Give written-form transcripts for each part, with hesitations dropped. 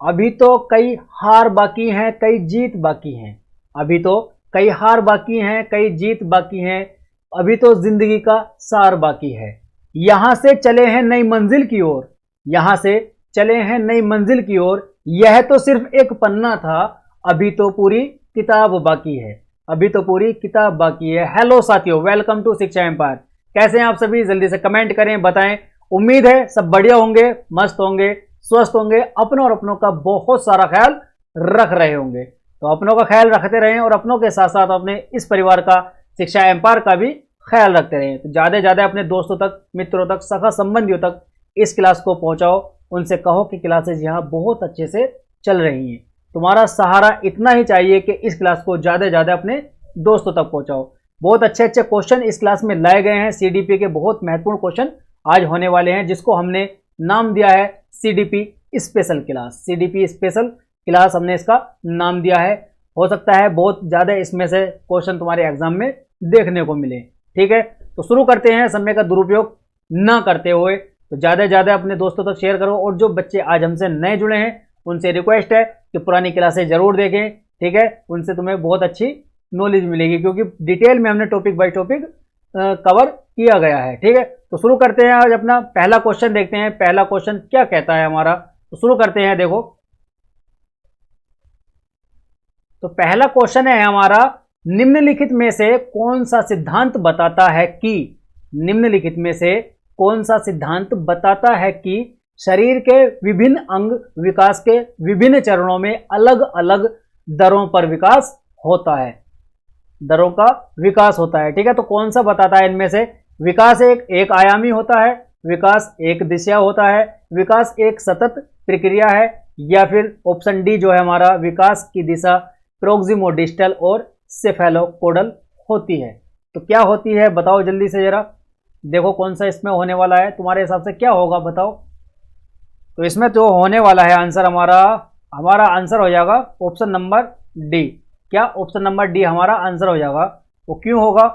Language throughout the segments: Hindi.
अभी तो कई हार बाकी हैं, कई जीत बाकी हैं। अभी तो कई हार बाकी हैं, कई जीत बाकी हैं। अभी तो जिंदगी का सार बाकी है। यहां से चले हैं नई मंजिल की ओर, यहां से चले हैं नई मंजिल की ओर। यह तो सिर्फ एक पन्ना था, अभी तो पूरी किताब बाकी है। अभी तो पूरी किताब बाकी है। हेलो साथियों, वेलकम टू शिक्षा एम्पायर। कैसे हैं आप सभी? जल्दी से कमेंट करें, बताएं। उम्मीद है सब बढ़िया होंगे, मस्त होंगे, स्वस्थ होंगे, अपनों और अपनों का बहुत सारा ख्याल रख रहे होंगे। तो अपनों का ख्याल रखते रहें और अपनों के साथ साथ अपने इस परिवार का, शिक्षा एम्पायर का भी ख्याल रखते रहें। तो ज़्यादा से ज़्यादा अपने दोस्तों तक, मित्रों तक, सखा संबंधियों तक इस क्लास को पहुंचाओ। उनसे कहो कि क्लासेज यहाँ बहुत अच्छे से चल रही हैं। तुम्हारा सहारा इतना ही चाहिए कि इस क्लास को ज़्यादा से ज़्यादा अपने दोस्तों तक पहुंचाओ। बहुत अच्छे अच्छे क्वेश्चन इस क्लास में लाए गए हैं। सीडीपी के बहुत महत्वपूर्ण क्वेश्चन आज होने वाले हैं, जिसको हमने नाम दिया है CDP special class. CDP special class हमने इसका नाम दिया है। हो सकता है बहुत ज़्यादा इसमें से क्वेश्चन तुम्हारे एग्जाम में देखने को मिले। ठीक है, तो शुरू करते हैं समय का दुरुपयोग ना करते हुए। तो ज़्यादा से ज़्यादा अपने दोस्तों तक शेयर करो। और जो बच्चे आज हमसे नए जुड़े हैं उनसे रिक्वेस्ट है कि पुरानी क्लासेज जरूर देखें। ठीक है, उनसे तुम्हें बहुत अच्छी नॉलेज मिलेगी, क्योंकि डिटेल में हमने टॉपिक बाय टॉपिक कवर किया गया है। ठीक है, तो शुरू करते हैं। आज अपना पहला क्वेश्चन देखते हैं। पहला क्वेश्चन क्या कहता है हमारा, तो शुरू करते हैं। देखो, तो पहला क्वेश्चन है हमारा, निम्नलिखित में से कौन सा सिद्धांत बताता है कि, निम्नलिखित में से कौन सा सिद्धांत बताता है कि शरीर के विभिन्न अंग विकास के विभिन्न चरणों में अलग अलग दरों पर विकास होता है। दरों का विकास होता है। ठीक है, तो कौन सा बताता है इनमें से? विकास एक आयामी होता है, विकास एक दिशा होता है, विकास एक सतत प्रक्रिया है, या फिर ऑप्शन डी जो है हमारा, विकास की दिशा प्रोक्सिमोडिस्टल और सेफेलोकोडल होती है। तो क्या होती है बताओ जल्दी से जरा। देखो कौन सा इसमें होने वाला है, तुम्हारे हिसाब से क्या होगा बताओ। तो इसमें जो होने वाला है आंसर हमारा आंसर हो जाएगा ऑप्शन नंबर डी। क्या? ऑप्शन नंबर डी हमारा आंसर हो जाएगा। वो क्यों होगा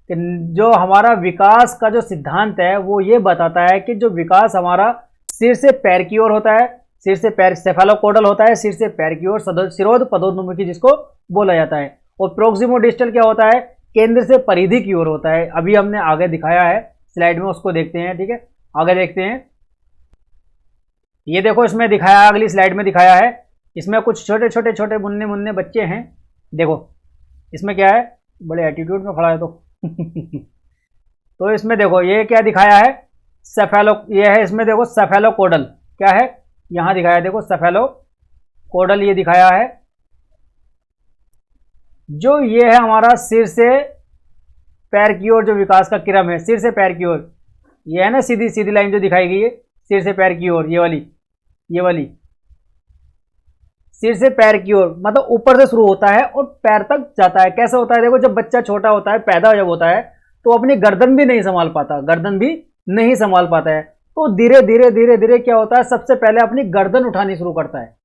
कि जो हमारा विकास का जो सिद्धांत है वो ये बताता है कि जो विकास हमारा सिर से पैर की ओर होता है, सिर से पैर सेफेलोकोडल होता है, सिर से पैर की ओर शिरोध पदोन्मुखी जिसको बोला जाता है। और प्रोक्सिमोडिस्टल क्या होता है? केंद्र से परिधि की ओर होता है। अभी हमने आगे दिखाया है स्लाइड में, उसको देखते हैं। ठीक है, आगे देखते हैं। ये देखो इसमें दिखाया है, अगली स्लाइड में दिखाया है। इसमें कुछ छोटे छोटे छोटे मुन्ने मुन्ने बच्चे हैं। देखो इसमें क्या है, बड़े एटीट्यूड में खड़ा है तो तो इसमें देखो ये क्या दिखाया है, ये है इसमें देखो सेफेलोकोडल। क्या है यहां दिखाया है, देखो सेफेलोकोडल ये दिखाया है। जो ये है हमारा सिर से पैर की ओर जो विकास का क्रम है, सिर से पैर की ओर, ये है ना सीधी सीधी लाइन जो दिखाई गई है सिर से पैर की ओर, ये वाली सिर से पैर की ओर मतलब ऊपर से शुरू होता है और पैर तक जाता है। कैसे होता है? देखो जब बच्चा छोटा होता है, पैदा जब होता है, तो अपनी गर्दन भी नहीं संभाल पाता, गर्दन भी नहीं संभाल पाता है। तो धीरे धीरे धीरे धीरे क्या होता है, सबसे पहले अपनी गर्दन उठानी शुरू करता है।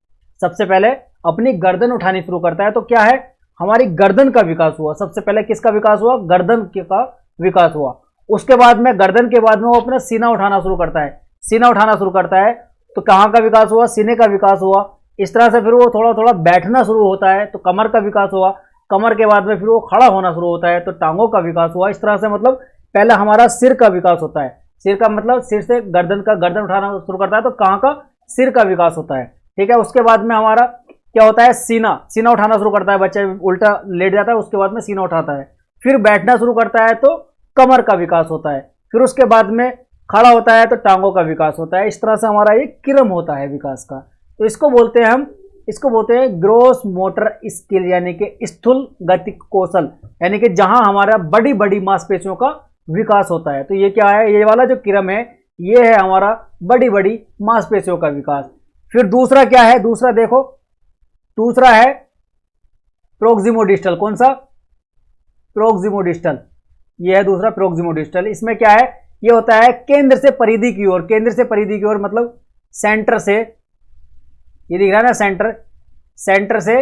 सबसे पहले अपनी गर्दन उठानी शुरू करता है। तो क्या है, हमारी गर्दन का विकास हुआ। सबसे पहले किसका विकास हुआ? गर्दन का विकास हुआ। उसके बाद में गर्दन के बाद में वो अपना सीना उठाना शुरू करता है। सीना उठाना शुरू करता है तो कहाँ का विकास हुआ? सीने का विकास हुआ। इस तरह से फिर वो थोड़ा थोड़ा बैठना शुरू होता है तो कमर का विकास हुआ। कमर के बाद में फिर वो खड़ा होना शुरू होता है तो टांगों का विकास हुआ। इस तरह से मतलब पहले हमारा सिर का विकास होता है। सिर का मतलब सिर से गर्दन उठाना शुरू करता है तो कहाँ का? सिर का विकास होता है। ठीक है, उसके बाद में हमारा क्या होता है? सीना उठाना शुरू करता है। बच्चा उल्टा लेट जाता है, उसके बाद में सीना उठाता है। फिर बैठना शुरू करता है तो कमर का विकास होता है। फिर उसके बाद में खड़ा होता है तो टांगों का विकास होता है। इस तरह से हमारा ये क्रम होता है विकास का। तो इसको बोलते हैं ग्रोस मोटर स्किल, यानी कि स्थूल गतिक कौशल, यानी कि जहां हमारा बड़ी बड़ी मांसपेशियों का विकास होता है। तो ये क्या है? ये वाला जो क्रम है ये है हमारा बड़ी बड़ी मांसपेशियों का विकास। फिर दूसरा क्या है? दूसरा देखो, दूसरा है प्रोक्सिमोडिस्टल। कौन सा? प्रोक्सिमोडिस्टल। ये है दूसरा प्रोक्सिमोडिस्टल। इसमें क्या है? ये होता है केंद्र से परिधि की ओर। केंद्र से परिधि की ओर मतलब सेंटर से, ये दिख रहा है ना, सेंटर से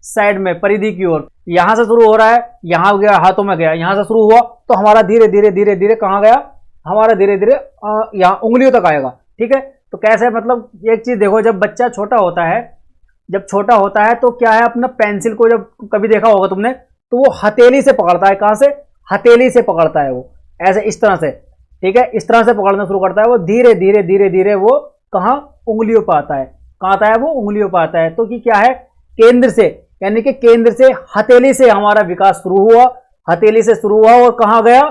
साइड में परिधि की ओर। यहां से शुरू हो रहा है, यहां गया, हाथों में गया, यहां से शुरू हुआ तो हमारा धीरे धीरे धीरे धीरे कहां गया? हमारा धीरे धीरे यहां उंगलियों तक आएगा। ठीक है, तो कैसे? मतलब एक चीज देखो, जब बच्चा छोटा होता है जब छोटा होता है तो क्या है, अपना पेंसिल को जब कभी देखा होगा तुमने, तो वो हथेली से पकड़ता है। कहां से? हथेली से पकड़ता है वो, ऐसे इस तरह से, ठीक है, इस तरह से पकड़ना शुरू करता है वो। धीरे धीरे धीरे धीरे वो कहां? उंगलियों पर आता है। कहां आता है वो? उंगलियों पर आता है। तो कि क्या है, केंद्र से, यानी कि केंद्र से, हथेली से हमारा विकास शुरू हुआ, हथेली से शुरू हुआ और कहां गया?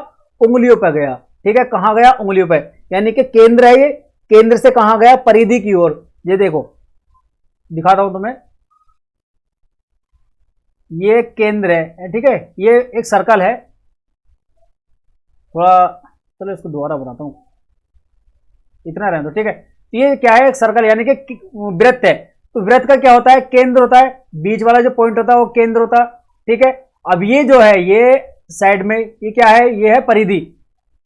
उंगलियों पर गया। ठीक है, कहां गया? उंगलियों पर, यानी कि केंद्र है ये, केंद्र से कहां गया? परिधि की ओर। ये देखो दिखाता हूं तुम्हें, ये केंद्र है, ठीक है, ये एक सर्कल है, थोड़ा चलो इसको दोबारा बनाता हूं, इतना रहने दो, ठीक है। तो ये क्या है? एक सर्कल, यानी कि वृत्त है। तो वृत्त का क्या होता है? केंद्र होता है, बीच वाला जो पॉइंट होता है वो केंद्र होता है, ठीक है। अब ये जो है, ये साइड में ये क्या है? ये है परिधि,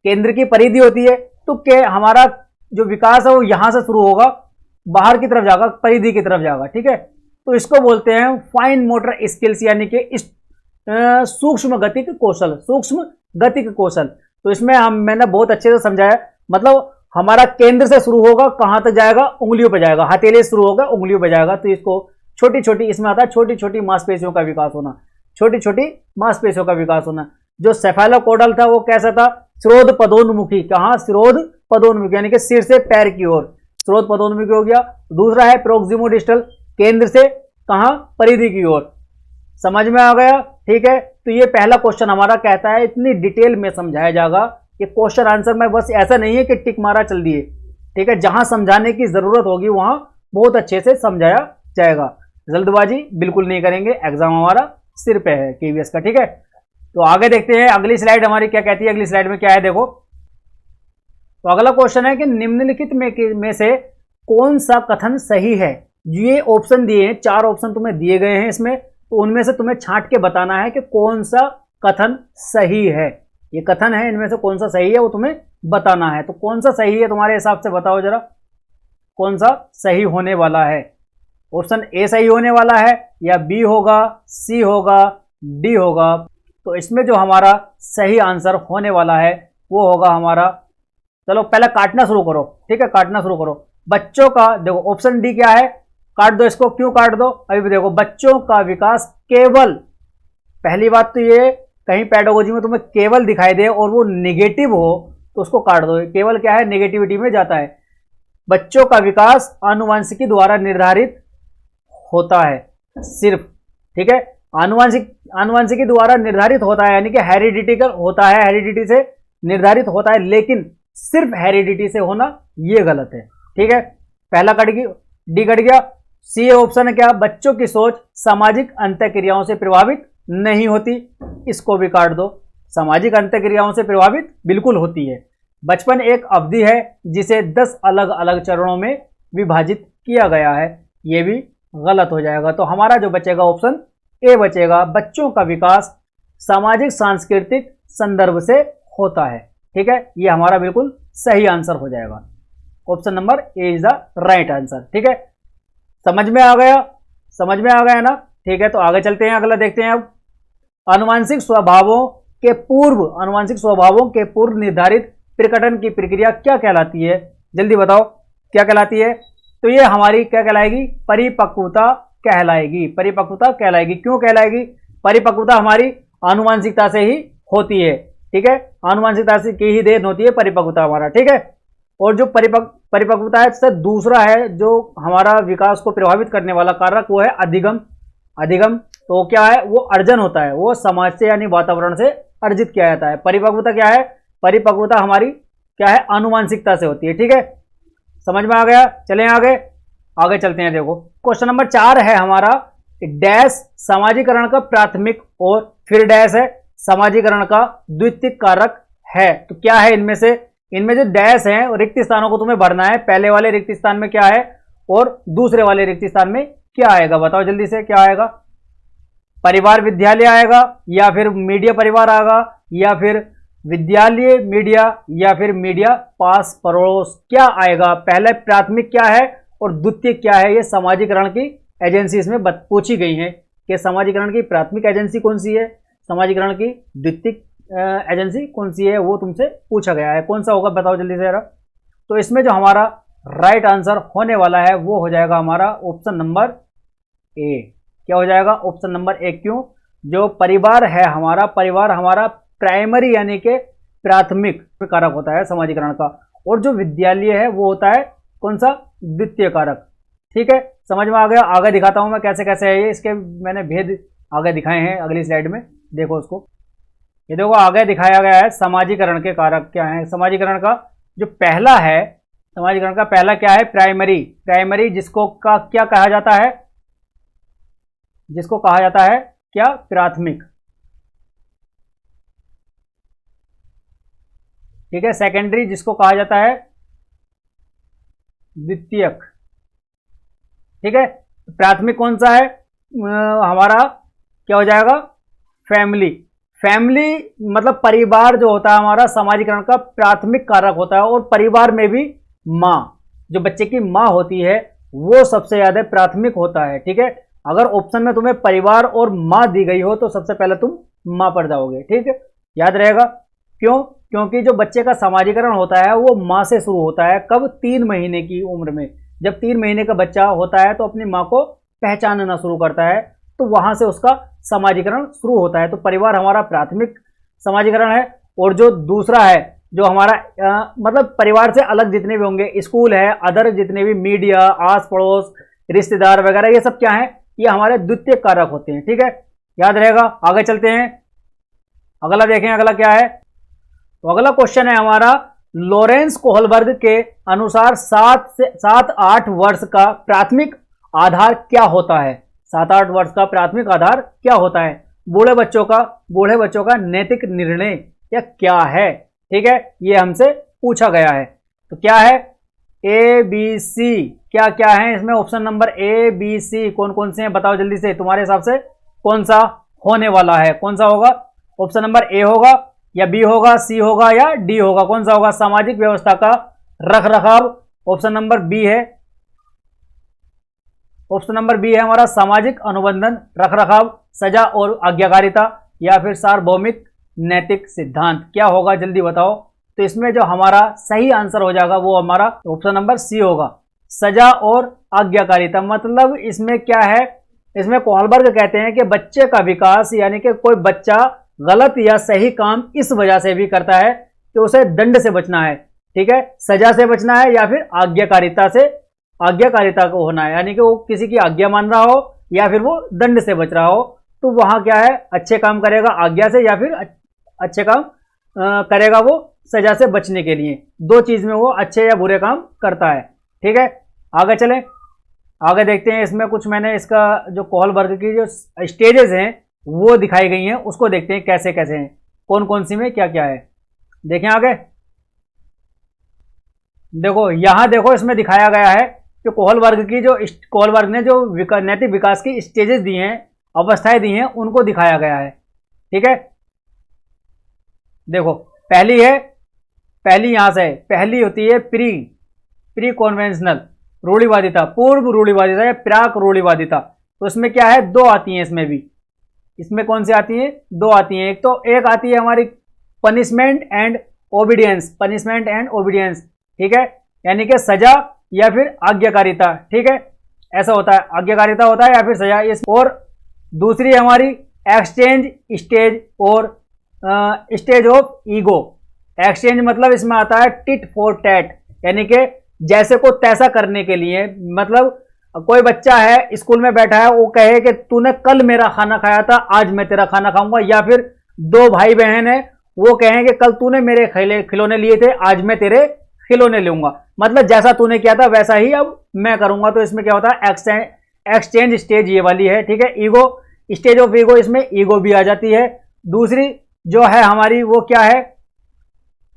केंद्र की परिधि होती है। तो के हमारा जो विकास है वो यहां से शुरू होगा, बाहर की तरफ जाएगा, परिधि की तरफ जाएगा, ठीक है। तो इसको बोलते हैं फाइन मोटर स्किल्स, यानी कि सूक्ष्म गतिक कौशल, सूक्ष्म गतिक कौशल। तो इसमें मैंने बहुत अच्छे से समझाया, मतलब हमारा केंद्र से शुरू होगा, कहां तक जाएगा? उंगलियों पर जाएगा, हथेली से शुरू होगा, उंगलियों पर जाएगा। तो इसको छोटी छोटी, इसमें आता है छोटी छोटी मांसपेशियों का विकास होना, छोटी छोटी मांसपेशियों का विकास होना। जो सेफेलोकोडल था वो कैसा था? स्रोत पदोन्मुखी। कहां? स्रोत पदोन्मुखी, यानी कि सिर से पैर की ओर स्रोत पदोन्मुखी हो गया। दूसरा है प्रोक्सिमोडिस्टल, केंद्र से कहां? परिधि की ओर। समझ में आ गया? ठीक है। तो ये पहला क्वेश्चन हमारा कहता है, इतनी डिटेल में समझाया जाएगा। ये क्वेश्चन आंसर में बस ऐसा नहीं है कि टिक मारा चल दिए, ठीक है, जहां समझाने की जरूरत होगी वहां बहुत अच्छे से समझाया जाएगा। जल्दबाजी बिल्कुल नहीं करेंगे, एग्जाम हमारा सिर पे है केवीएस का, ठीक है। तो आगे देखते हैं अगली स्लाइड हमारी क्या कहती है। अगली स्लाइड में क्या है देखो, तो अगला क्वेश्चन है कि निम्नलिखित में से कौन सा कथन सही है। ये ऑप्शन दिए हैं, 4 ऑप्शन तुम्हें दिए गए हैं इसमें, तो उनमें से तुम्हें छांट के बताना है कि कौन सा कथन सही है। ये कथन है, इनमें से कौन सा सही है वो तुम्हें बताना है। तो कौन सा सही है तुम्हारे हिसाब से, बताओ जरा, कौन सा सही होने वाला है? ऑप्शन ए सही होने वाला है, या बी होगा, सी होगा, डी होगा? तो इसमें जो हमारा सही आंसर होने वाला है वो होगा हमारा, चलो पहले काटना शुरू करो, ठीक है, काटना शुरू करो। बच्चों का, देखो ऑप्शन डी क्या है, काट दो इसको। क्यों काट दो? अभी भी देखो, बच्चों का विकास केवल, पहली बात तो ये, कहीं पेडागोजी में तुम्हें केवल दिखाई दे और वो निगेटिव हो तो उसको काट दो। केवल क्या है? नेगेटिविटी में जाता है। बच्चों का विकास आनुवंशिकी द्वारा निर्धारित होता है सिर्फ, ठीक है, आनुवंशिकी द्वारा निर्धारित होता है, यानी कि हेरिडिटिकल होता है, हेरिडिटी से निर्धारित होता है, लेकिन सिर्फ हेरिडिटी से होना ये गलत है, ठीक है। पहला कट गया, डी कट गया। सी ऑप्शन है क्या? बच्चों की सोच सामाजिक अंतःक्रियाओं से प्रभावित नहीं होती, इसको भी काट दो। सामाजिक अंतःक्रियाओं से प्रभावित बिल्कुल होती है। बचपन एक अवधि है जिसे 10 अलग अलग चरणों में विभाजित किया गया है, यह भी गलत हो जाएगा। तो हमारा जो बचेगा ऑप्शन ए बचेगा, बच्चों का विकास सामाजिक सांस्कृतिक संदर्भ से होता है, ठीक है, ये हमारा बिल्कुल सही आंसर हो जाएगा। Option number A is the right answer, ठीक है। समझ में आ गया? समझ में आ गया ना? ठीक है, तो आगे चलते हैं, अगला देखते हैं। अब आनुवंशिक स्वभावों के पूर्व निर्धारित प्रकटन की प्रक्रिया क्या कहलाती है? जल्दी बताओ क्या कहलाती है? तो ये हमारी क्या कहलाएगी? परिपक्वता कहलाएगी, परिपक्वता कहलाएगी। क्यों कहलाएगी? परिपक्वता हमारी आनुवंशिकता से ही होती है, ठीक है, आनुवंशिकता से की ही देन होती है परिपक्वता हमारा, ठीक है। और जो परिपक्वता है से दूसरा है जो हमारा विकास को प्रभावित करने वाला कारक, वो है अधिगम। अधिगम तो क्या है? वो अर्जन होता है, वो समाज से यानी वातावरण से अर्जित किया जाता है। परिपक्वता क्या है? परिपक्वता हमारी क्या है? आनुवंशिकता से होती है, ठीक है। समझ में आ गया? चलें आगे, आगे चलते हैं। देखो क्वेश्चन नंबर 4 है हमारा, डैश समाजीकरण का प्राथमिक और फिर डैश है समाजीकरण का द्वितीयक कारक है। तो क्या है इनमें से? इनमें जो डैश है रिक्त स्थानों को तुम्हें भरना है। पहले वाले रिक्त स्थान में क्या है और दूसरे वाले रिक्त स्थान में क्या आएगा? बताओ जल्दी से, क्या आएगा? परिवार विद्यालय आएगा, या फिर मीडिया परिवार आएगा, या फिर विद्यालय मीडिया, या फिर मीडिया पास पड़ोस, क्या आएगा? पहले प्राथमिक क्या है और द्वितीय क्या है? ये समाजीकरण की एजेंसी इसमें पूछी गई है कि समाजीकरण की प्राथमिक एजेंसी कौन सी है, समाजीकरण की द्वितीय एजेंसी कौन सी है, वो तुमसे पूछा गया है। कौन सा होगा बताओ जल्दी से जरा। तो इसमें जो हमारा राइट आंसर होने वाला है वो हो जाएगा हमारा ऑप्शन नंबर ए। क्या हो जाएगा? ऑप्शन नंबर ए। क्यों? जो परिवार है हमारा, परिवार हमारा प्राइमरी यानी कि प्राथमिक कारक होता है समाजीकरण का, और जो विद्यालय है वो होता है कौन सा? द्वितीय कारक। ठीक है, समझ में आ गया? आगे दिखाता हूं मैं कैसे कैसे है ये, इसके मैंने भेद आगे दिखाए हैं अगली स्लाइड में, देखो उसको। ये देखो आगे दिखाया गया है समाजीकरण के कारक क्या है। समाजीकरण का जो पहला है, समाजीकरण का पहला क्या है? प्राइमरी। प्राइमरी जिसको का क्या कहा जाता है? जिसको कहा जाता है क्या? प्राथमिक। ठीक है, सेकेंडरी जिसको कहा जाता है द्वितीयक। ठीक है, प्राथमिक कौन सा है? हमारा क्या हो जाएगा? फैमिली। फैमिली मतलब परिवार जो होता है हमारा समाजीकरण का प्राथमिक कारक होता है, और परिवार में भी माँ, जो बच्चे की माँ होती है वो सबसे ज्यादा प्राथमिक होता है। ठीक है, अगर ऑप्शन में तुम्हें परिवार और माँ दी गई हो तो सबसे पहले तुम माँ पर जाओगे। ठीक है, याद रहेगा। क्यों? क्योंकि जो बच्चे का समाजीकरण होता है वो माँ से शुरू होता है। कब? 3 महीने की उम्र में। जब 3 महीने का बच्चा होता है तो अपनी माँ को पहचानना शुरू करता है, तो वहां से उसका समाजीकरण शुरू होता है। तो परिवार हमारा प्राथमिक समाजीकरण है। और जो दूसरा है, जो हमारा मतलब परिवार से अलग जितने भी होंगे, स्कूल है, अदर जितने भी मीडिया, आस पड़ोस, रिश्तेदार वगैरह, ये सब क्या है? ये हमारे द्वितीय कारक होते हैं। ठीक है, याद रहेगा। आगे चलते हैं, अगला देखें। अगला क्या है? तो अगला क्वेश्चन है हमारा, लॉरेंस कोहलबर्ग के अनुसार 7 से 8 वर्ष का प्राथमिक आधार क्या होता है? 7-8 वर्ष का प्राथमिक आधार क्या होता है? बूढ़े बच्चों का नैतिक निर्णय या क्या है? ठीक है, ये हमसे पूछा गया है। तो क्या है? A B C. क्या क्या है इसमें? Option number A B C कौन कौन से हैं? बताओ जल्दी से, तुम्हारे हिसाब से कौन सा होने वाला है? कौन सा होगा? ऑप्शन नंबर ए होगा या बी होगा, सी होगा या डी होगा? कौन सा होगा? सामाजिक व्यवस्था का रख रखाव। ऑप्शन नंबर बी है, ऑप्शन नंबर बी है हमारा सामाजिक अनुबंधन, रख रखाव, सजा और आज्ञाकारिता, या फिर सार्वभौमिक नैतिक सिद्धांत। क्या होगा जल्दी बताओ। तो इसमें जो हमारा सही आंसर हो जाएगा वो हमारा ऑप्शन नंबर सी होगा, सजा और आज्ञाकारिता। मतलब इसमें क्या है? इसमें कोहलबर्ग कहते हैं कि बच्चे का विकास यानी कि कोई बच्चा गलत या सही काम इस वजह से भी करता है कि उसे दंड से बचना है। ठीक है, सजा से बचना है या फिर आज्ञाकारिता को होना है, यानी कि वो किसी की आज्ञा मान रहा हो या फिर वो दंड से बच रहा हो। तो वहां क्या है? अच्छे काम करेगा आज्ञा से, या फिर अच्छे काम करेगा वो सजा से बचने के लिए। दो चीज में वो अच्छे या बुरे काम करता है। ठीक है, आगे चलें, आगे देखते हैं। इसमें कुछ मैंने इसका जो कोहलबर्ग की जो स्टेजेस हैं वो दिखाई गई हैं, उसको देखते हैं कैसे कैसे हैं, कौन कौन सी में क्या क्या है। देखें आगे, देखो यहां देखो, इसमें दिखाया गया है कि कोहलबर्ग ने जो नैतिक विकास की स्टेजेस दी हैं, अवस्थाएं दी हैं, उनको दिखाया गया है। ठीक है, देखो पहली यहां से पहली होती है प्री कॉन्वेंशनल रूढ़िवादिता, पूर्व रूढ़िवादिता या प्राक रूढ़िवादिता। तो इसमें क्या है? 2 आती हैं इसमें भी। इसमें कौन सी आती हैं? 2 आती हैं। एक आती है हमारी पनिशमेंट एंड ओबीडियंस। ठीक है, यानी कि सजा या फिर आज्ञाकारिता। ठीक है, ऐसा होता है, आज्ञाकारिता होता है या फिर सजा। और दूसरी हमारी एक्सचेंज स्टेज और स्टेज ऑफ ईगो। एक्सचेंज मतलब इसमें आता है टिट फॉर टैट, यानी कि जैसे को तैसा करने के लिए। मतलब कोई बच्चा है स्कूल में बैठा है, वो कहे कि तूने कल मेरा खाना खाया था, आज मैं तेरा खाना खाऊंगा। या फिर 2 भाई बहन है, वो कहें कि कल तूने मेरे खिलौने लिए थे, आज मैं तेरे खिलौने लूंगा। मतलब जैसा तूने किया था वैसा ही अब मैं करूंगा। तो इसमें क्या होता है? एक्सचेंज स्टेज ये वाली है। ठीक है, ईगो, स्टेज ऑफ ईगो, इसमें ईगो भी आ जाती है। दूसरी जो है हमारी वो क्या है?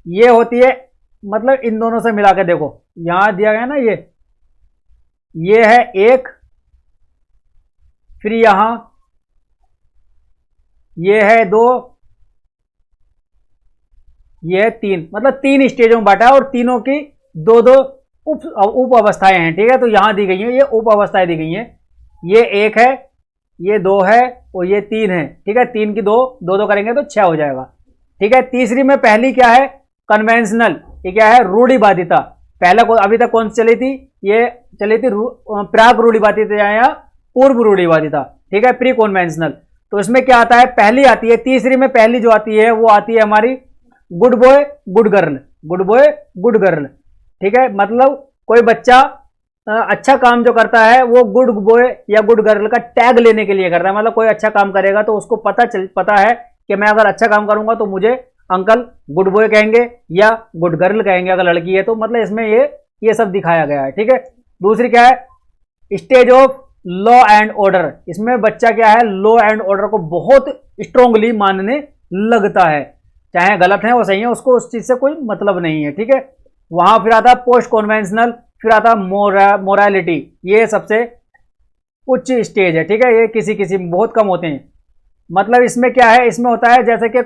ये होती है, मतलब इन दोनों से मिला के देखो, यहां दिया गया ना, ये है 1, फिर यहां ये है 2, ये है 3। मतलब 3 स्टेजों में बांटा है और तीनों की 2-2 उप अवस्थाएं हैं। ठीक है, तो यहां दी गई हैं, ये उप अवस्थाएं दी गई हैं। ये 1 है, ये 2 है और ये 3 है। ठीक है, 3 की 2 करेंगे तो 6 हो जाएगा। ठीक है, तीसरी में पहली क्या है? कन्वेंशनल। ये क्या है? रूढ़िवादिता। पहला अभी तक कौन सी चली थी? ये चली थी प्राक रूढ़िवादिता या पूर्व रूढ़िवादी था, ठीक है, प्री कॉन्वेंशनल। तो इसमें क्या आता है, पहली आती है, तीसरी में पहली जो आती है वो आती है हमारी good boy good girl, good boy good girl, ठीक है। मतलब कोई बच्चा अच्छा काम जो करता है वो गुड बॉय या गुड गर्ल का टैग लेने के लिए करता है। मतलब कोई अच्छा काम करेगा तो उसको पता है कि मैं अगर अच्छा काम करूंगा तो मुझे अंकल गुड बॉय कहेंगे या गुड गर्ल कहेंगे अगर लड़की है तो। मतलब इसमें ये सब दिखाया गया है, ठीक है। दूसरी क्या है, stage of law and order. इसमें बच्चा क्या है, लॉ एंड ऑर्डर को बहुत स्ट्रोंगली मानने लगता है, चाहे गलत है वो सही है, उसको उस चीज से कोई मतलब नहीं है, ठीक है। वहां फिर आता है पोस्ट कॉन्वेंशनल, फिर आता है मोरालिटी। ये सबसे उच्च स्टेज है, ठीक है। ये किसी में बहुत कम होते हैं। मतलब इसमें क्या है, इसमें होता है जैसे कि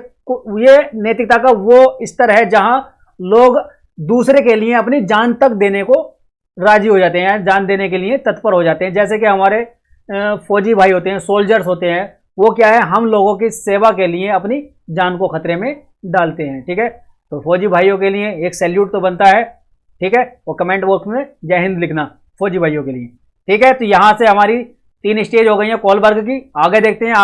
ये नैतिकता का वो स्तर है जहां लोग दूसरे के लिए अपनी जान तक देने को राजी हो जाते हैं, जान देने के लिए तत्पर हो जाते हैं। जैसे कि हमारे फौजी भाई होते हैं, सोल्जर्स होते हैं, वो क्या है, हम लोगों की सेवा के लिए अपनी जान को खतरे में डालते हैं, ठीक है। तो फौजी भाइयों के लिए एक सैल्यूट तो बनता है, ठीक है। और कमेंट बॉक्स में जय हिंद लिखना फौजी भाइयों के लिए, ठीक है। तो यहां से हमारी 3 स्टेज हो गई है कोलबर्ग की। आगे देखते हैं,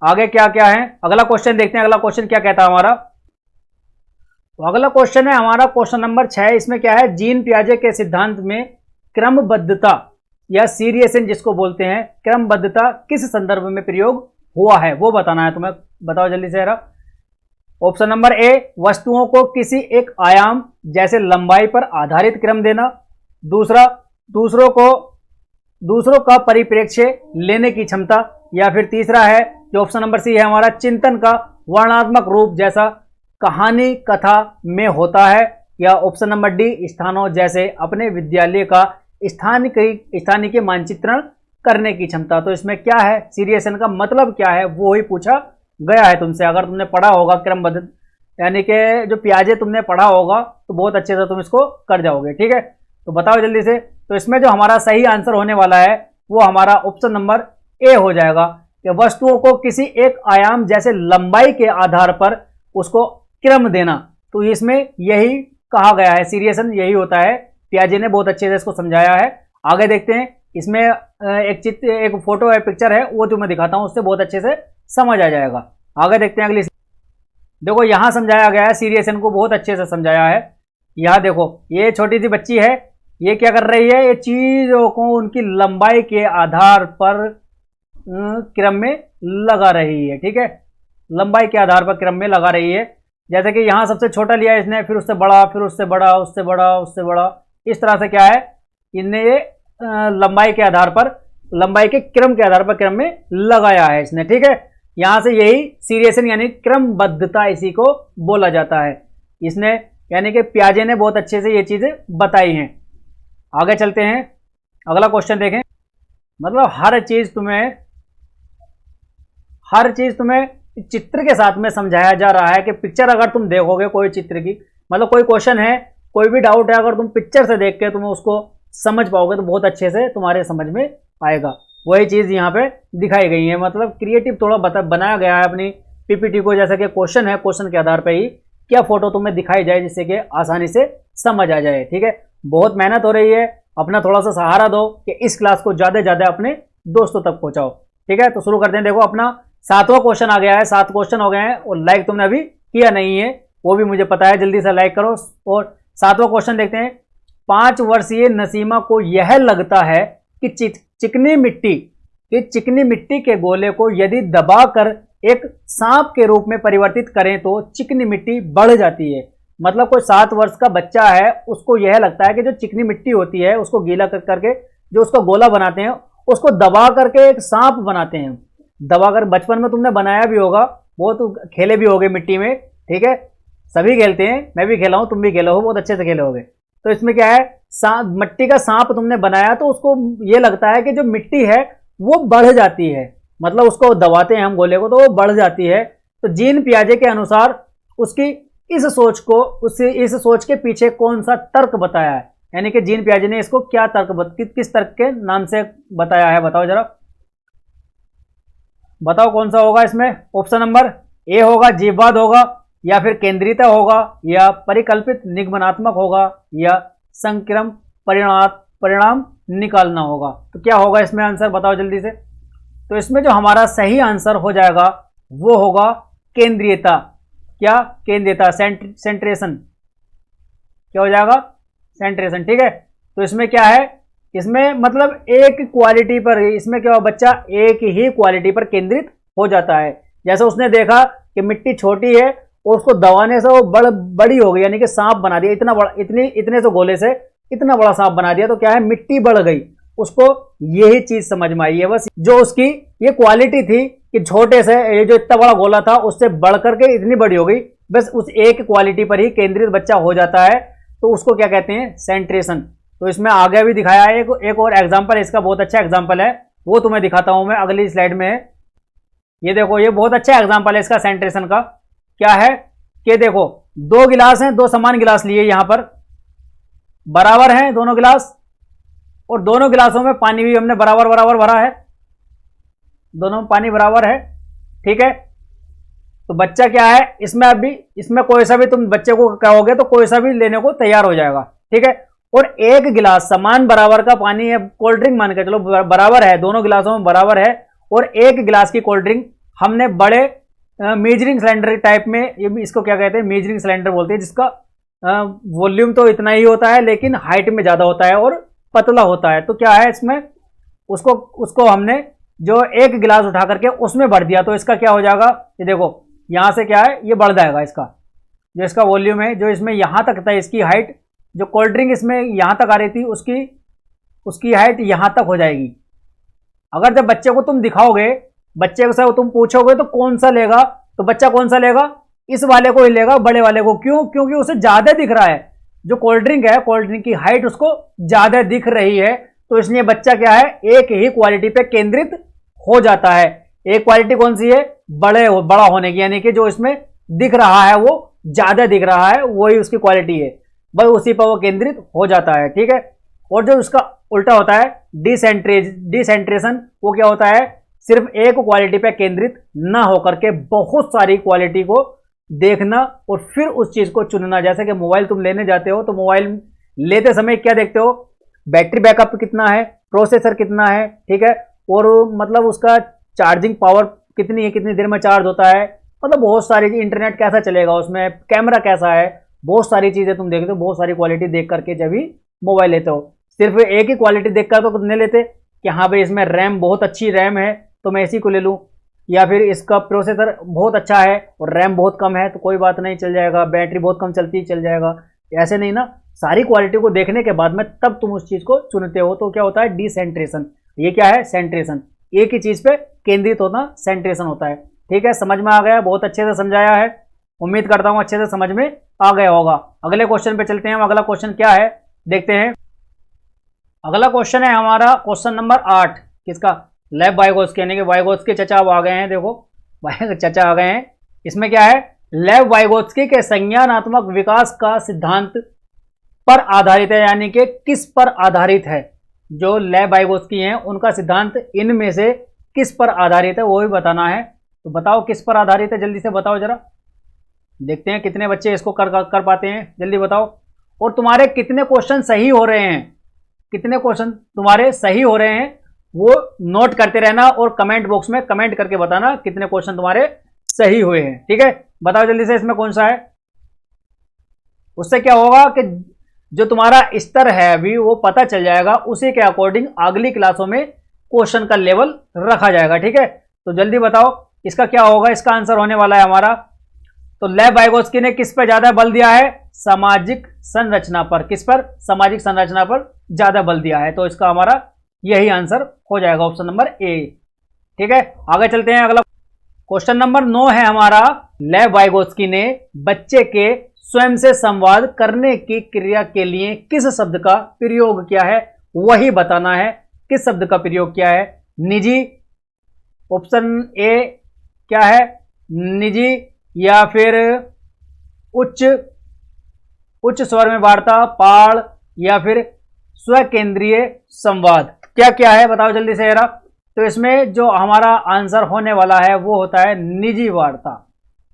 आगे क्या क्या है। अगला क्वेश्चन देखते हैं, अगला क्वेश्चन क्या कहता है हमारा। तो अगला क्वेश्चन है हमारा क्वेश्चन नंबर 6। इसमें क्या है, जीन पियाजे के सिद्धांत में क्रमबद्धता या सीरियसन जिसको बोलते हैं, क्रमबद्धता किस संदर्भ में प्रयोग हुआ है वो बताना है तुम्हें। बताओ जल्दी से जरा। ऑप्शन नंबर ए, वस्तुओं को किसी एक आयाम जैसे लंबाई पर आधारित क्रम देना। दूसरा, दूसरों का परिप्रेक्ष्य लेने की क्षमता। या फिर तीसरा है जो ऑप्शन नंबर सी है हमारा, चिंतन का वर्णनात्मक रूप जैसा कहानी कथा में होता है। या ऑप्शन नंबर डी, स्थानों जैसे अपने विद्यालय का स्थानीय के मानचित्रण करने की क्षमता। तो इसमें क्या है, सीरियसन का मतलब क्या है वो ही पूछा गया है तुमसे। अगर तुमने पढ़ा होगा क्रमबद्ध, यानी कि जो पियाजे तुमने पढ़ा होगा तो बहुत अच्छे से तुम इसको कर जाओगे, ठीक है। तो बताओ जल्दी से। तो इसमें जो हमारा सही आंसर होने वाला है वो हमारा ऑप्शन नंबर ए हो जाएगा कि वस्तुओं को किसी एक आयाम जैसे लंबाई के आधार पर उसको क्रम देना। तो इसमें यही कहा गया है, सीरियसन यही होता है। पियाजे ने बहुत अच्छे से इसको समझाया है। आगे देखते हैं, इसमें एक फोटो है, पिक्चर है, वो जो मैं दिखाता हूं उससे बहुत अच्छे से समझ आ जाएगा। आगे देखते हैं अगली। देखो यहां समझाया गया है, सीरियसन को बहुत अच्छे से समझाया है। यहां देखो, ये छोटी सी बच्ची है, ये क्या कर रही है, ये चीजों को उनकी लंबाई के आधार पर क्रम में लगा रही है, ठीक है। लंबाई के आधार पर क्रम में लगा रही है। जैसे कि यहां सबसे छोटा लिया इसने, फिर उससे बड़ा, फिर उससे बड़ा, उससे बड़ा, उससे बड़ा। इस तरह से क्या है, इनने ये लंबाई के आधार पर, लंबाई के क्रम के आधार पर क्रम में लगाया है इसने, ठीक है। यहां से यही सीरियसन यानी क्रमबद्धता इसी को बोला जाता है। इसने यानी कि पियाजे ने बहुत अच्छे से ये चीजें बताई हैं। आगे चलते हैं, अगला क्वेश्चन देखें। मतलब हर चीज तुम्हें चित्र के साथ में समझाया जा रहा है कि पिक्चर अगर तुम देखोगे कोई चित्र की, मतलब कोई क्वेश्चन है, कोई भी डाउट है, अगर तुम पिक्चर से देख के तुम उसको समझ पाओगे तो बहुत अच्छे से तुम्हारे समझ में आएगा। वही चीज यहाँ पे दिखाई गई है। मतलब क्रिएटिव थोड़ा बनाया गया है अपनी पीपीटी को। जैसा कि क्वेश्चन है, क्वेश्चन के आधार पर ही क्या फोटो तुम्हें दिखाई जाए जिससे कि आसानी से समझ आ जाए, ठीक है। बहुत मेहनत हो रही है, अपना थोड़ा सा सहारा दो कि इस क्लास को ज्यादा से ज्यादा अपने दोस्तों तक पहुंचाओ, ठीक है। तो शुरू करते हैं। देखो अपना 7वां क्वेश्चन आ गया है, 7 क्वेश्चन हो गए हैं और लाइक तुमने अभी किया नहीं है वो भी मुझे पता है, जल्दी से लाइक करो। और 7वां क्वेश्चन देखते हैं। 5 वर्षीय नसीमा को यह लगता है कि चिकनी मिट्टी के गोले को यदि दबाकर एक सांप के रूप में परिवर्तित करें तो चिकनी मिट्टी बढ़ जाती है। मतलब कोई 7 वर्ष का बच्चा है, उसको यह लगता है कि जो चिकनी मिट्टी होती है उसको गीला करके जो उसका गोला बनाते हैं उसको दबा करके एक सांप बनाते हैं। दबाकर, बचपन में तुमने बनाया भी होगा, बहुत खेले भी होगे मिट्टी में, ठीक है। सभी खेलते हैं, मैं भी खेला हूं, तुम भी खेले हो, बहुत अच्छे से खेले होगे। तो इसमें क्या है, मिट्टी का सांप तुमने बनाया तो उसको ये लगता है कि जो मिट्टी है वो बढ़ जाती है। मतलब उसको दबाते हैं हम गोले को तो वो बढ़ जाती है। तो जीन पियाजे के अनुसार उसकी इस सोच के पीछे कौन सा तर्क बताया है, यानी कि जीन पियाजे ने इसको क्या किस तर्क के नाम से बताया है, बताओ जरा। बताओ कौन सा होगा इसमें। ऑप्शन नंबर ए होगा जीववाद होगा, या फिर केंद्रीयता होगा, या परिकल्पित निगमनात्मक होगा, या संक्रम परिणाम निकालना होगा। तो क्या होगा इसमें आंसर, बताओ जल्दी से। तो इसमें जो हमारा सही आंसर हो जाएगा वो होगा केंद्रीयता। क्या? केंद्रीयता, सेंट्रेशन। क्या हो जाएगा? सेंट्रेशन। ठीक है, तो इसमें क्या है, इसमें मतलब एक क्वालिटी पर, इसमें क्या हुआ, बच्चा एक ही क्वालिटी पर केंद्रित हो जाता है। जैसे उसने देखा कि मिट्टी छोटी है और उसको दबाने से वो बड़ी हो गई, यानी कि सांप बना दिया, इतना बड़ा, इतने से गोले से इतना बड़ा सांप बना दिया, तो क्या है, मिट्टी बढ़ गई। उसको यही चीज समझ में आई है बस, जो उसकी ये क्वालिटी थी कि छोटे से ये जो इतना बड़ा गोला था उससे बढ़ करके इतनी बड़ी हो गई, बस उस एक क्वालिटी पर ही केंद्रित बच्चा हो जाता है, तो उसको क्या कहते हैं, सेंट्रेशन। तो इसमें आगे भी दिखाया है एक और एग्जाम्पल, इसका बहुत अच्छा एग्जाम्पल है, वो तुम्हें दिखाता हूं मैं अगली स्लाइड में। ये देखो, ये बहुत अच्छा एग्जाम्पल है इसका सेंट्रेशन का। क्या है कि देखो, दो गिलास हैं, दो समान गिलास लिए, यहां पर बराबर हैं दोनों गिलास, और दोनों गिलासों में पानी भी हमने बराबर बराबर भरा है, दोनों में पानी बराबर है। ठीक है, तो बच्चा क्या है, इसमें अभी इसमें कोई सा भी तुम बच्चे को कहोगे तो कोई सा भी लेने को तैयार हो जाएगा। ठीक है, और एक गिलास समान बराबर का पानी है, कोल्ड ड्रिंक मान के चलो बराबर है, दोनों गिलासों में बराबर है, और एक गिलास की कोल्ड ड्रिंक हमने बड़े मेजरिंग सिलेंडर टाइप में, ये भी इसको क्या कहते हैं, मेजरिंग सिलेंडर बोलते हैं, जिसका वॉल्यूम तो इतना ही होता है लेकिन हाइट में ज्यादा होता है और पतला होता है। तो क्या है इसमें, उसको हमने जो एक गिलास उठा करके उसमें भर दिया, तो इसका क्या हो जाएगा, ये देखो यहां से क्या है, ये बढ़ जाएगा, इसका जो इसका वॉल्यूम है, जो इसमें यहां तक था, इसकी हाइट, जो कोल्ड ड्रिंक इसमें यहां तक आ रही थी उसकी हाइट यहां तक हो जाएगी। अगर जब बच्चे को तुम दिखाओगे, बच्चे से तुम पूछोगे तो कौन सा लेगा, तो बच्चा कौन सा लेगा, इस वाले को ही लेगा, बड़े वाले को। क्यों? क्योंकि उसे ज्यादा दिख रहा है, जो कोल्ड ड्रिंक है, कोल्ड ड्रिंक की हाइट उसको ज्यादा दिख रही है, तो इसलिए बच्चा क्या है, एक ही क्वालिटी पे केंद्रित हो जाता है। एक क्वालिटी कौन सी है, बड़ा होने की, यानी कि जो इसमें दिख रहा है वो ज्यादा दिख रहा है, वही उसकी क्वालिटी है, बस उसी पर वो केंद्रित हो जाता है। ठीक है, और जो उसका उल्टा होता है, डिसेंट्रेशन, वो क्या होता है, सिर्फ एक क्वालिटी पे केंद्रित ना होकर के बहुत सारी क्वालिटी को देखना और फिर उस चीज को चुनना। जैसे कि मोबाइल तुम लेने जाते हो, तो मोबाइल लेते समय क्या देखते हो, बैटरी बैकअप कितना है, प्रोसेसर कितना है, ठीक है, और मतलब उसका चार्जिंग पावर कितनी है, कितनी देर में चार्ज होता है, मतलब बहुत सारी, इंटरनेट कैसा चलेगा उसमें, कैमरा कैसा है, बहुत सारी चीजें तुम देखते हो, बहुत सारी क्वालिटी देख करके जब भी मोबाइल लेते हो। सिर्फ एक ही क्वालिटी देखकर तो नहीं लेते कि हाँ भाई इसमें रैम बहुत अच्छी रैम है तो मैं इसी को ले लूँ, या फिर इसका प्रोसेसर बहुत अच्छा है और रैम बहुत कम है तो कोई बात नहीं, चल जाएगा, बैटरी बहुत कम चलती चल जाएगा, ऐसे नहीं ना। सारी क्वालिटी को देखने के बाद में तब तुम उस चीज को चुनते हो, तो क्या होता है, डिसेंट्रेशन। ये क्या है, सेंट्रेशन, एक ही चीज पे केंद्रित होना सेंट्रेशन होता है। ठीक है, समझ में आ गया, बहुत अच्छे से समझाया है, उम्मीद करता हूं अच्छे से समझ में आ गया होगा। अगले क्वेश्चन पे चलते हैं, अगला क्वेश्चन क्या है देखते हैं। अगला क्वेश्चन है हमारा क्वेश्चन नंबर 8, किसका, लेव वाइगोत्स्की, यानी कि वाइगोत्स्की चचा आ गए हैं, देखो चचा आ गए हैं। इसमें क्या है, लेव वाइगोत्स्की के संज्ञानात्मक विकास का सिद्धांत पर आधारित है, यानी कि किस पर आधारित है, जो लेव वाइगोत्स्की हैं उनका सिद्धांत इनमें से किस पर आधारित है वो भी बताना है। तो बताओ किस पर आधारित है, जल्दी से बताओ जरा, देखते हैं कितने बच्चे इसको कर पाते हैं, जल्दी बताओ। और तुम्हारे कितने क्वेश्चन सही हो रहे हैं, कितने क्वेश्चन तुम्हारे सही हो रहे हैं वो नोट करते रहना और कमेंट बॉक्स में कमेंट करके बताना कितने क्वेश्चन तुम्हारे सही हुए हैं। ठीक है, बताओ जल्दी से इसमें कौन सा है। उससे क्या होगा कि जो तुम्हारा स्तर है अभी वो पता चल जाएगा, उसी के अकॉर्डिंग अगली क्लासों में क्वेश्चन का लेवल रखा जाएगा। ठीक है, तो जल्दी बताओ इसका क्या होगा, इसका आंसर होने वाला है हमारा, तो लेव वाइगोत्स्की ने किस पर ज्यादा बल दिया है, सामाजिक संरचना पर। किस पर, सामाजिक संरचना पर ज्यादा बल दिया है, तो इसका हमारा यही आंसर हो जाएगा, ऑप्शन नंबर ए। ठीक है, आगे चलते हैं, अगला क्वेश्चन नंबर 9 है हमारा, लेव वाइगोत्स्की ने बच्चे के स्वयं से संवाद करने की क्रिया के लिए किस शब्द का प्रयोग किया है, वही बताना है, किस शब्द का प्रयोग किया है। निजी, ऑप्शन ए क्या है, निजी, या फिर उच्च स्वर में वार्ता, पाड़, या फिर स्वकेंद्रीय संवाद, क्या क्या है बताओ जल्दी से जरा। तो इसमें जो हमारा आंसर होने वाला है वो होता है निजी वार्ता।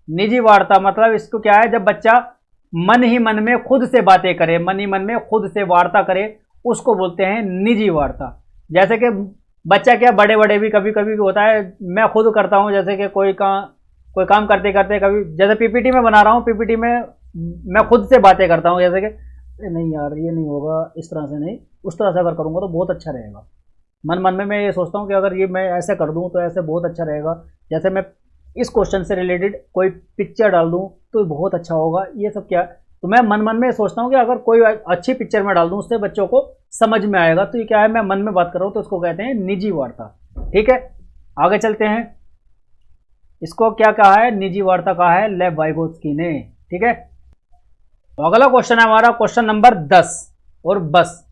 निजी वार्ता मतलब इसको क्या है, जब बच्चा मन ही मन में खुद से बातें करे, मन ही मन में खुद से वार्ता करे उसको बोलते हैं निजी वार्ता। जैसे कि बच्चा क्या, बड़े बड़े भी कभी कभी होता है, मैं खुद करता हूँ, जैसे कि कोई काम करते करते कभी, जैसे पीपीटी में बना रहा हूँ, पीपीटी में मैं खुद से बातें करता हूँ, जैसे कि नहीं यार ये नहीं होगा, इस तरह से नहीं, उस तरह से अगर करूँगा तो बहुत अच्छा रहेगा। मन मन में मैं ये सोचता हूँ कि अगर ये मैं ऐसे कर दूँ तो ऐसे बहुत अच्छा रहेगा। जैसे मैं इस क्वेश्चन से रिलेटेड कोई पिक्चर डाल दूँ तो बहुत अच्छा होगा, ये सब क्या, तो मैं मन मन में सोचता हूँ कि अगर कोई अच्छी पिक्चर में डाल दूँ उससे बच्चों को समझ में आएगा। तो ये क्या है, मैं मन में बात कर रहा हूँ, तो इसको कहते हैं निजी वार्ता। ठीक है, आगे चलते हैं। इसको क्या कहा है, निजी वार्ता कहा है लेव वाइगोत्स्की ने। ठीक है, तो अगला क्वेश्चन है हमारा क्वेश्चन नंबर 10 और बस।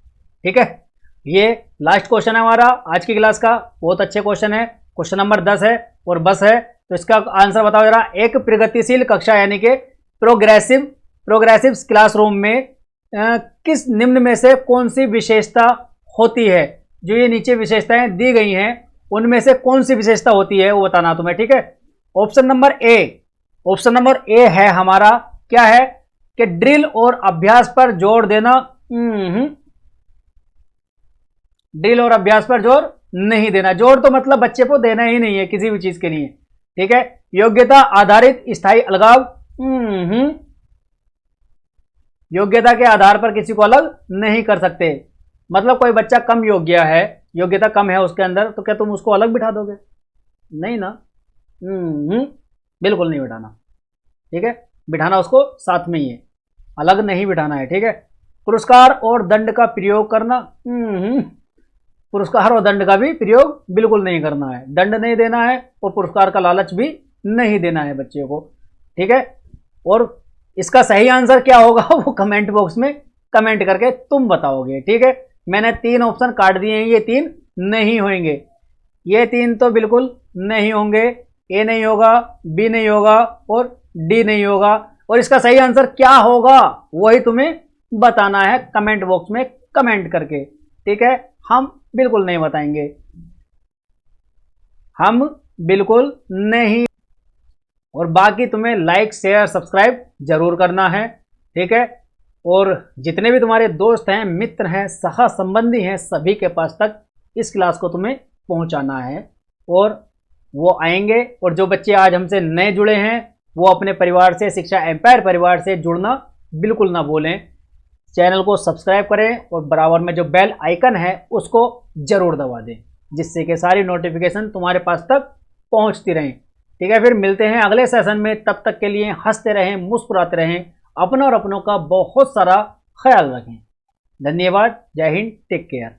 ठीक है, ये लास्ट क्वेश्चन है हमारा आज की क्लास का, बहुत अच्छे क्वेश्चन है, क्वेश्चन नंबर 10 है और बस है। तो इसका आंसर बताओ जरा। एक प्रगतिशील कक्षा यानी कि प्रोग्रेसिव क्लासरूम में किस निम्न में से कौन सी विशेषता होती है। जो ये नीचे विशेषताएं दी गई हैं उनमें से कौन सी विशेषता होती है वो बताना तुम्हें। ठीक है, ऑप्शन नंबर ए है हमारा, क्या है कि ड्रिल और अभ्यास पर जोर देना। ड्रिल और अभ्यास पर जोर नहीं देना। जोर तो मतलब बच्चे को देना ही नहीं है किसी भी चीज के लिए। ठीक है, योग्यता आधारित स्थायी अलगाव। योग्यता के आधार पर किसी को अलग नहीं कर सकते। मतलब कोई बच्चा कम योग्य है, योग्यता कम है उसके अंदर, तो क्या तुम उसको अलग बिठा दोगे? नहीं ना। बिल्कुल नहीं बिठाना। ठीक है, बिठाना उसको साथ में ही है, अलग नहीं बिठाना है। ठीक है, पुरस्कार और दंड का प्रयोग करना। पुरस्कार और दंड का भी प्रयोग बिल्कुल नहीं करना है। दंड नहीं देना है और पुरस्कार का लालच भी नहीं देना है बच्चे को। ठीक है, और इसका सही आंसर क्या होगा वो कमेंट बॉक्स में कमेंट करके तुम बताओगे। ठीक है, मैंने 3 ऑप्शन काट दिए हैं, ये 3 नहीं होंगे, ये 3 तो बिल्कुल नहीं होंगे। ए नहीं होगा, बी नहीं होगा और डी नहीं होगा। और इसका सही आंसर क्या होगा वही तुम्हें बताना है कमेंट बॉक्स में कमेंट करके। ठीक है, हम बिल्कुल नहीं बताएंगे, हम बिल्कुल नहीं। और बाकी तुम्हें लाइक शेयर सब्सक्राइब जरूर करना है। ठीक है, और जितने भी तुम्हारे दोस्त हैं, मित्र हैं, सह संबंधी हैं, सभी के पास तक इस क्लास को तुम्हें पहुंचाना है और वो आएंगे। और जो बच्चे आज हमसे नए जुड़े हैं वो अपने परिवार से, शिक्षा एम्पायर परिवार से जुड़ना बिल्कुल ना भूलें। चैनल को सब्सक्राइब करें और बराबर में जो बेल आइकन है उसको जरूर दबा दें, जिससे कि सारी नोटिफिकेशन तुम्हारे पास तक पहुंचती रहें। ठीक है, फिर मिलते हैं अगले सेशन में। तब तक के लिए हंसते रहें, मुस्कुराते रहें, अपना और अपनों का बहुत सारा ख्याल रखें। धन्यवाद, जय हिंद, टेक केयर।